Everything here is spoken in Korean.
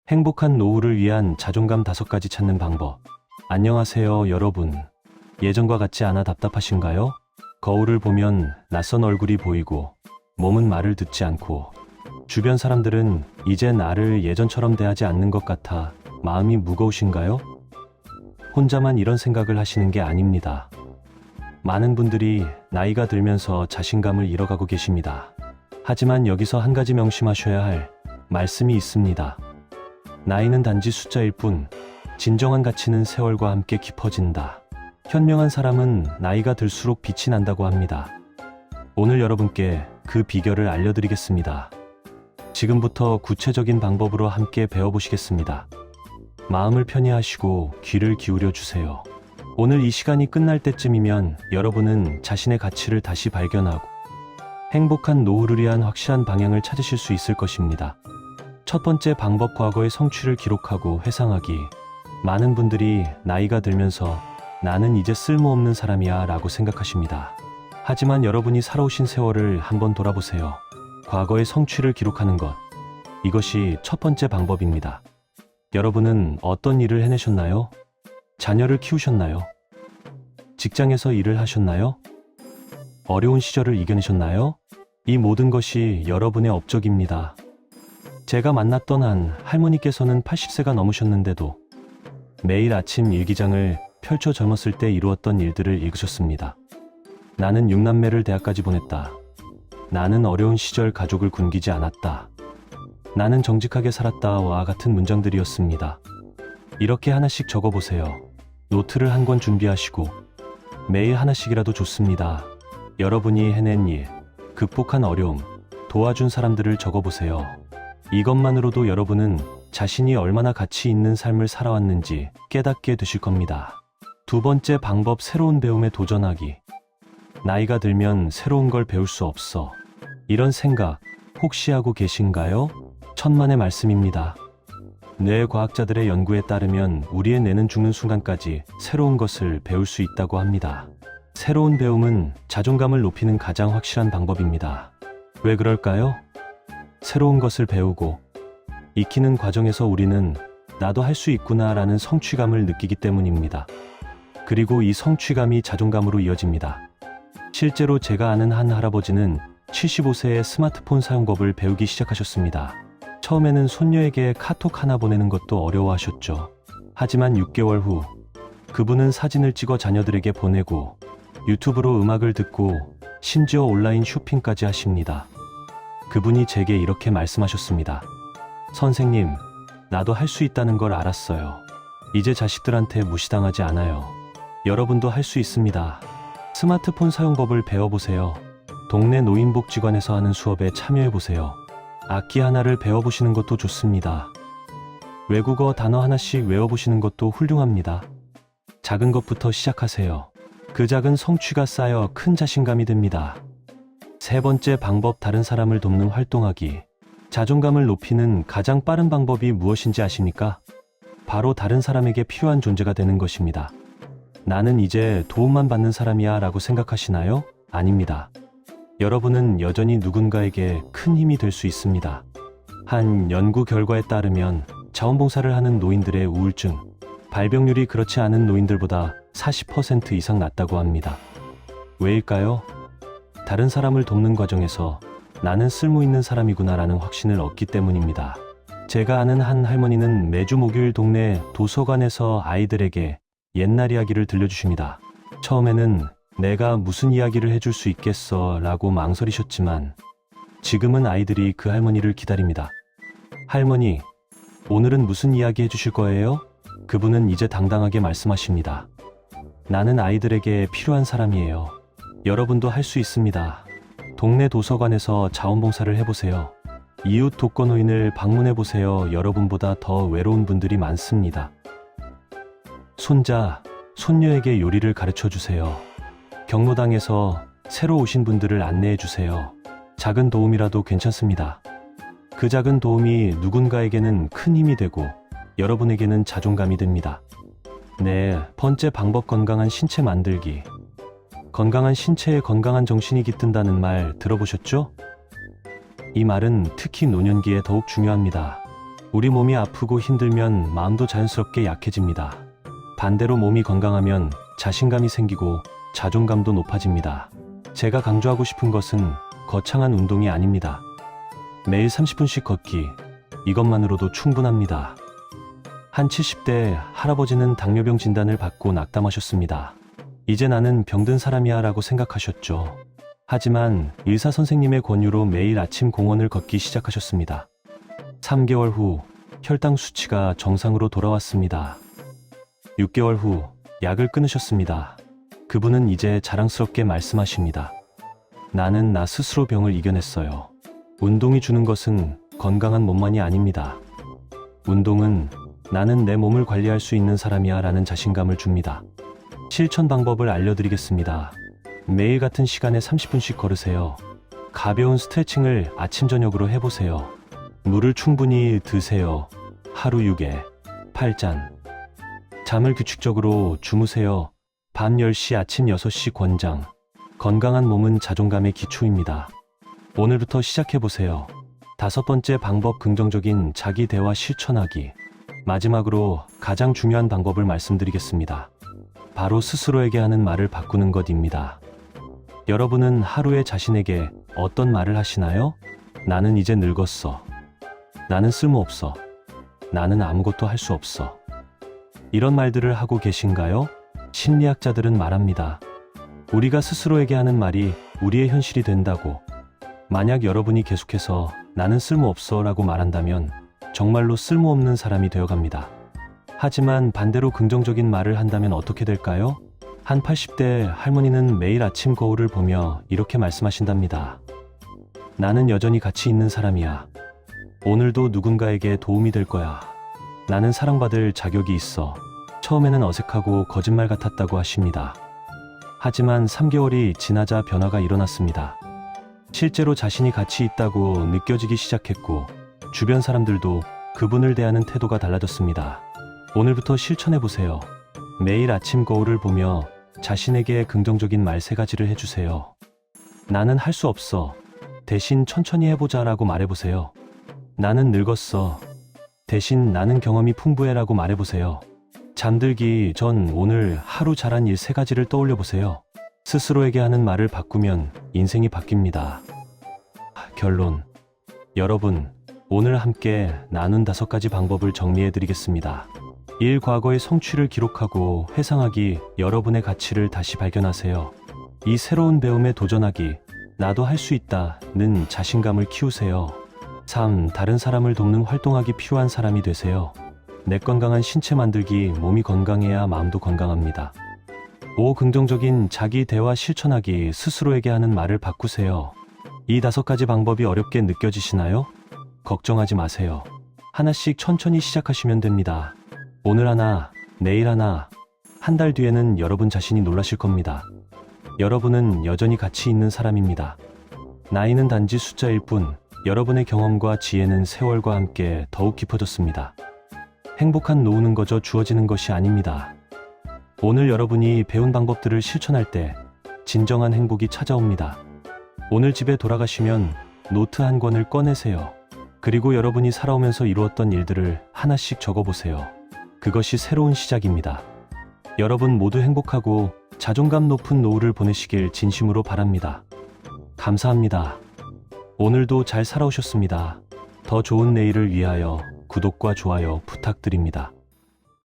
행복한 노후를 위한 자존감 5가지 찾는 방법. 안녕하세요, 여러분. 예전과 같지 않아 답답하신가요? 거울을 보면 낯선 얼굴이 보이고 몸은 말을 듣지 않고 주변 사람들은 이제 나를 예전처럼 대하지 않는 것 같아 마음이 무거우신가요? 혼자만 이런 생각을 하시는 게 아닙니다. 많은 분들이 나이가 들면서 자신감을 잃어가고 계십니다. 하지만 여기서 한 가지 명심하셔야 할 말씀이 있습니다. 나이는 단지 숫자일 뿐 진정한 가치는 세월과 함께 깊어진다. 현명한 사람은 나이가 들수록 빛이 난다고 합니다. 오늘 여러분께 그 비결을 알려드리겠습니다. 지금부터 구체적인 방법으로 함께 배워보시겠습니다. 마음을 편히 하시고 귀를 기울여 주세요. 오늘 이 시간이 끝날 때쯤이면 여러분은 자신의 가치를 다시 발견하고 행복한 노후를 위한 확실한 방향을 찾으실 수 있을 것입니다. 첫 번째 방법, 과거의 성취를 기록하고 회상하기. 많은 분들이 나이가 들면서 나는 이제 쓸모없는 사람이야 라고 생각하십니다. 하지만 여러분이 살아오신 세월을 한번 돌아보세요. 과거의 성취를 기록하는 것. 이것이 첫 번째 방법입니다. 여러분은 어떤 일을 해내셨나요? 자녀를 키우셨나요? 직장에서 일을 하셨나요? 어려운 시절을 이겨내셨나요? 이 모든 것이 여러분의 업적입니다. 제가 만났던 한 할머니께서는 80세가 넘으셨는데도 매일 아침 일기장을 펼쳐 젊었을 때 이루었던 일들을 읽으셨습니다. 나는 6남매를 대학까지 보냈다. 나는 어려운 시절 가족을 굶기지 않았다. 나는 정직하게 살았다와 같은 문장들이었습니다. 이렇게 하나씩 적어보세요. 노트를 한 권 준비하시고 매일 하나씩이라도 좋습니다. 여러분이 해낸 일, 극복한 어려움, 도와준 사람들을 적어보세요. 이것만으로도 여러분은 자신이 얼마나 가치 있는 삶을 살아왔는지 깨닫게 되실 겁니다. 두 번째 방법, 새로운 배움에 도전하기. 나이가 들면 새로운 걸 배울 수 없어. 이런 생각 혹시 하고 계신가요? 천만의 말씀입니다. 뇌과학자들의 연구에 따르면 우리의 뇌는 죽는 순간까지 새로운 것을 배울 수 있다고 합니다. 새로운 배움은 자존감을 높이는 가장 확실한 방법입니다. 왜 그럴까요? 새로운 것을 배우고 익히는 과정에서 우리는 나도 할 수 있구나 라는 성취감을 느끼기 때문입니다. 그리고 이 성취감이 자존감으로 이어집니다. 실제로 제가 아는 한 할아버지는 75세에 스마트폰 사용법을 배우기 시작하셨습니다. 처음에는 손녀에게 카톡 하나 보내는 것도 어려워하셨죠. 하지만 6개월 후 그분은 사진을 찍어 자녀들에게 보내고 유튜브로 음악을 듣고 심지어 온라인 쇼핑까지 하십니다. 그분이 제게 이렇게 말씀하셨습니다. 선생님, 나도 할 수 있다는 걸 알았어요. 이제 자식들한테 무시당하지 않아요. 여러분도 할 수 있습니다. 스마트폰 사용법을 배워보세요. 동네 노인복지관에서 하는 수업에 참여해보세요. 악기 하나를 배워보시는 것도 좋습니다. 외국어 단어 하나씩 외워보시는 것도 훌륭합니다. 작은 것부터 시작하세요. 그 작은 성취가 쌓여 큰 자신감이 듭니다. 세 번째 방법, 다른 사람을 돕는 활동하기. 자존감을 높이는 가장 빠른 방법이 무엇인지 아십니까? 바로 다른 사람에게 필요한 존재가 되는 것입니다. 나는 이제 도움만 받는 사람이야 라고 생각하시나요? 아닙니다. 여러분은 여전히 누군가에게 큰 힘이 될 수 있습니다. 한 연구 결과에 따르면 자원봉사를 하는 노인들의 우울증, 발병률이 그렇지 않은 노인들보다 40% 이상 낮다고 합니다. 왜일까요? 다른 사람을 돕는 과정에서 나는 쓸모있는 사람이구나라는 확신을 얻기 때문입니다. 제가 아는 한 할머니는 매주 목요일 동네 도서관에서 아이들에게 옛날 이야기를 들려주십니다. 처음에는 내가 무슨 이야기를 해줄 수 있겠어 라고 망설이셨지만 지금은 아이들이 그 할머니를 기다립니다. 할머니, 오늘은 무슨 이야기 해주실 거예요? 그분은 이제 당당하게 말씀하십니다. 나는 아이들에게 필요한 사람이에요. 여러분도 할 수 있습니다. 동네 도서관에서 자원봉사를 해보세요. 이웃 독거노인을 방문해보세요. 여러분보다 더 외로운 분들이 많습니다. 손자, 손녀에게 요리를 가르쳐주세요. 경로당에서 새로 오신 분들을 안내해주세요. 작은 도움이라도 괜찮습니다. 그 작은 도움이 누군가에게는 큰 힘이 되고 여러분에게는 자존감이 됩니다. 네 번째 방법, 건강한 신체 만들기. 건강한 신체에 건강한 정신이 깃든다는 말 들어보셨죠? 이 말은 특히 노년기에 더욱 중요합니다. 우리 몸이 아프고 힘들면 마음도 자연스럽게 약해집니다. 반대로 몸이 건강하면 자신감이 생기고 자존감도 높아집니다. 제가 강조하고 싶은 것은 거창한 운동이 아닙니다. 매일 30분씩 걷기, 이것만으로도 충분합니다. 한 70대 할아버지는 당뇨병 진단을 받고 낙담하셨습니다. 이제 나는 병든 사람이야 라고 생각하셨죠. 하지만 의사 선생님의 권유로 매일 아침 공원을 걷기 시작하셨습니다. 3개월 후 혈당 수치가 정상으로 돌아왔습니다. 6개월 후 약을 끊으셨습니다. 그분은 이제 자랑스럽게 말씀하십니다. 나는 나 스스로 병을 이겨냈어요. 운동이 주는 것은 건강한 몸만이 아닙니다. 운동은 나는 내 몸을 관리할 수 있는 사람이야 라는 자신감을 줍니다. 실천 방법을 알려드리겠습니다. 매일 같은 시간에 30분씩 걸으세요. 가벼운 스트레칭을 아침 저녁으로 해보세요. 물을 충분히 드세요. 하루 6에 8잔. 잠을 규칙적으로 주무세요. 밤 10시 아침 6시 권장. 건강한 몸은 자존감의 기초입니다. 오늘부터 시작해보세요. 5번째 방법, 긍정적인 자기 대화 실천하기. 마지막으로 가장 중요한 방법을 말씀드리겠습니다. 바로 스스로에게 하는 말을 바꾸는 것입니다. 여러분은 하루에 자신에게 어떤 말을 하시나요? 나는 이제 늙었어. 나는 쓸모없어. 나는 아무것도 할 수 없어. 이런 말들을 하고 계신가요? 심리학자들은 말합니다. 우리가 스스로에게 하는 말이 우리의 현실이 된다고. 만약 여러분이 계속해서 나는 쓸모없어 라고 말한다면 정말로 쓸모없는 사람이 되어갑니다. 하지만 반대로 긍정적인 말을 한다면 어떻게 될까요? 한 80대 할머니는 매일 아침 거울을 보며 이렇게 말씀하신답니다. 나는 여전히 가치 있는 사람이야. 오늘도 누군가에게 도움이 될 거야. 나는 사랑받을 자격이 있어. 처음에는 어색하고 거짓말 같았다고 하십니다. 하지만 3개월이 지나자 변화가 일어났습니다. 실제로 자신이 가치 있다고 느껴지기 시작했고 주변 사람들도 그분을 대하는 태도가 달라졌습니다. 오늘부터 실천해보세요. 매일 아침 거울을 보며 자신에게 긍정적인 말 3가지를 해주세요. 나는 할 수 없어. 대신 천천히 해보자 라고 말해보세요. 나는 늙었어. 대신 나는 경험이 풍부해 라고 말해보세요. 잠들기 전 오늘 하루 잘한 일 3가지를 떠올려보세요. 스스로에게 하는 말을 바꾸면 인생이 바뀝니다. 결론. 여러분, 오늘 함께 나눈 5가지 방법을 정리해드리겠습니다. 1. 과거의 성취를 기록하고 회상하기. 여러분의 가치를 다시 발견하세요. 2. 새로운 배움에 도전하기. 나도 할 수 있다는 자신감을 키우세요. 3. 다른 사람을 돕는 활동하기. 필요한 사람이 되세요. 내 건강한 신체 만들기. 몸이 건강해야 마음도 건강합니다. 5. 긍정적인 자기 대화 실천하기. 스스로에게 하는 말을 바꾸세요. 이 5가지 방법이 어렵게 느껴지시나요? 걱정하지 마세요. 하나씩 천천히 시작하시면 됩니다. 오늘 하나, 내일 하나, 한 달 뒤에는 여러분 자신이 놀라실 겁니다. 여러분은 여전히 가치 있는 사람입니다. 나이는 단지 숫자일 뿐, 여러분의 경험과 지혜는 세월과 함께 더욱 깊어졌습니다. 행복한 노후는 거저 주어지는 것이 아닙니다. 오늘 여러분이 배운 방법들을 실천할 때 진정한 행복이 찾아옵니다. 오늘 집에 돌아가시면 노트 한 권을 꺼내세요. 그리고 여러분이 살아오면서 이루었던 일들을 하나씩 적어보세요. 그것이 새로운 시작입니다. 여러분 모두 행복하고 자존감 높은 노후를 보내시길 진심으로 바랍니다. 감사합니다. 오늘도 잘 살아오셨습니다. 더 좋은 내일을 위하여 구독과 좋아요 부탁드립니다.